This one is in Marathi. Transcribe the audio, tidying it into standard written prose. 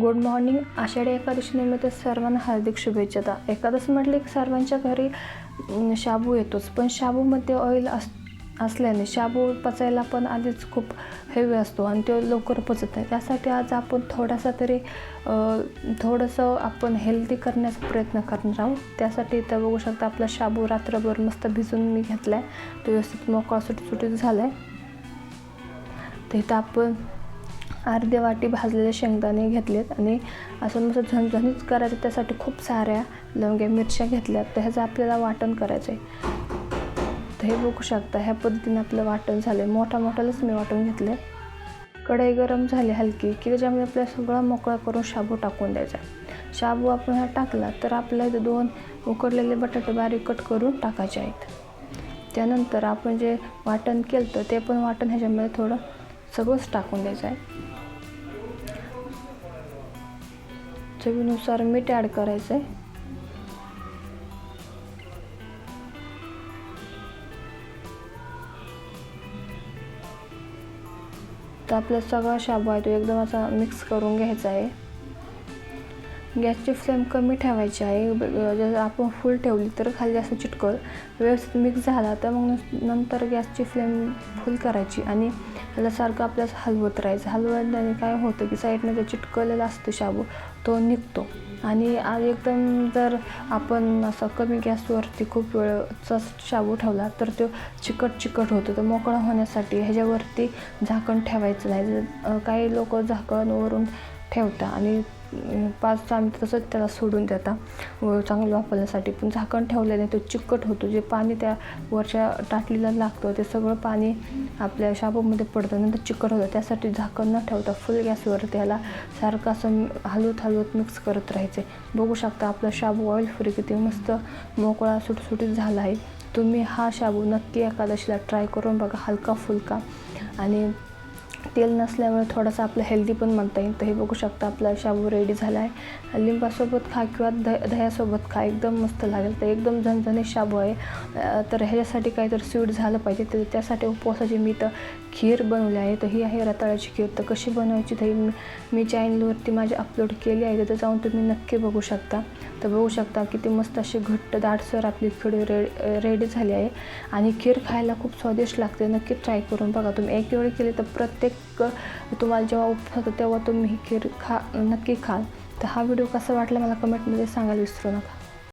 Good morning. आषाढी एकादशी निमित्त सर्वांना हार्दिक शुभेच्छा. एकादशी म्हटले की सर्वांच्या घरी शाबू येतोच, पण शाबूमध्ये ऑइल असल्याने शाबू पचायला पण आधीच खूप हेवी असतो आणि तो लवकर पचत नाही. त्यासाठी आज आपण थोडंसं आपण हेल्दी करण्याचा प्रयत्न करणार आहोत. त्यासाठी इथं बघू शकता आपला शाबू रात्रभर मस्त भिजून मी घेतला आहे. तो व्यवस्थित मोकळा सुटसुटीत झाला आहे. तर इथं आपण अर्धी वाटी भाजलेले शेंगदाणे घेतलेत आणि असं मस्त झणझणीत करायचं. त्यासाठी खूप साऱ्या लवंग्या मिरच्या घेतल्यात. तर ह्याचं आपल्याला वाटण करायचं आहे. तर हे बघू शकता ह्या पद्धतीने आपलं वाटण झालं आहे. मोठालाच मी वाटण घेतलं आहे. कढई गरम झाली हलकी की त्याच्यामध्ये आपल्याला सगळं मोकळा करून शाबू टाकून द्यायचा. शाबू आपण हा टाकला तर आपल्याला इथे 2 उकडलेले बटाटे बारीक कट करून टाकायचे आहेत. त्यानंतर आपण जे वाटण केलं तर ते पण वाटण ह्याच्यामध्ये थोडं सगळंच टाकून द्यायचं आहे. चवीनुसार मीठ ॲड करायचं आहे. तर आपला सगळा शाबू आहे तो एकदम असा मिक्स करून घ्यायचा आहे. गॅसची फ्लेम कमी ठेवायची आहे. जर आपण फुल ठेवली तर खाली असं चिटकल. व्यवस्थित मिक्स झाला तर मग नंतर गॅसची फ्लेम फुल करायची आणि त्याला सारखं आपल्याला हलवत राहायचं. हलवल्याने काय होतं की साईडनं जे चिटकलेला असतो शाबू तो निघतो. आणि एकदम जर आपण असं कमी गॅसवरती खूप वेळचा शाबू ठेवला तर तो चिकट होतो. तर मोकळा होण्यासाठी ह्याच्यावरती झाकण ठेवायचं नाही. काही लोक झाकण वरून ठेवतात आणि 5-6 मिनिट तसंच त्याला सोडून देतात चांगलं वापरण्यासाठी. पण झाकण ठेवल्याने तो चिकट होतो. जे पाणी त्या वरच्या ताटलीला लागतं ते सगळं पाणी आपल्या शाबूमध्ये पडतं, नंतर चिकट होतं. त्यासाठी झाकण न ठेवता फुल गॅसवर त्याला सारखं असं हलवत मिक्स करत राहायचे. बघू शकता आपला शाबू ऑइल फ्री किती मस्त मोकळा सुटसुटीत झाला आहे. तुम्ही हा शाबू नक्की एकादशीला ट्राय करून बघा. हलका फुलका आणि तेल नसल्यामुळे थोडासा आपलं हेल्दी पण म्हणता येईल. तर हे बघू शकता आपला शाबू रेडी झाला आहे. लिंबासोबत खा किंवा दह्यासोबत खा, एकदम मस्त लागेल. तर एकदम झणझणीत शाबू आहे. तर ह्याच्यासाठी काहीतरी स्वीट झालं पाहिजे. तर त्यासाठी उपवासाची मी तर खीर बनवली आहे. तर ही आहे रताळ्याची खीर. तर कशी बनवायची तर मी चॅनलवरती माझी अपलोड केली आहे. तिथं जाऊन तुम्ही नक्की बघू शकता. तर बघू शकता किती मस्त अशी घट्ट दाटसर आपली खीर रेडी झाली आहे आणि खीर खायला खूप स्वादिष्ट लागते. नक्की ट्राय करून बघा. तुम्ही एक वेळी केली तर प्रत्येक तुम्हाला जेव्हा उपवास होतो तेव्हा तुम्ही ही खीर नक्की खाल. तर हा व्हिडिओ कसा वाटला मला कमेंटमध्ये सांगायला विसरू नका.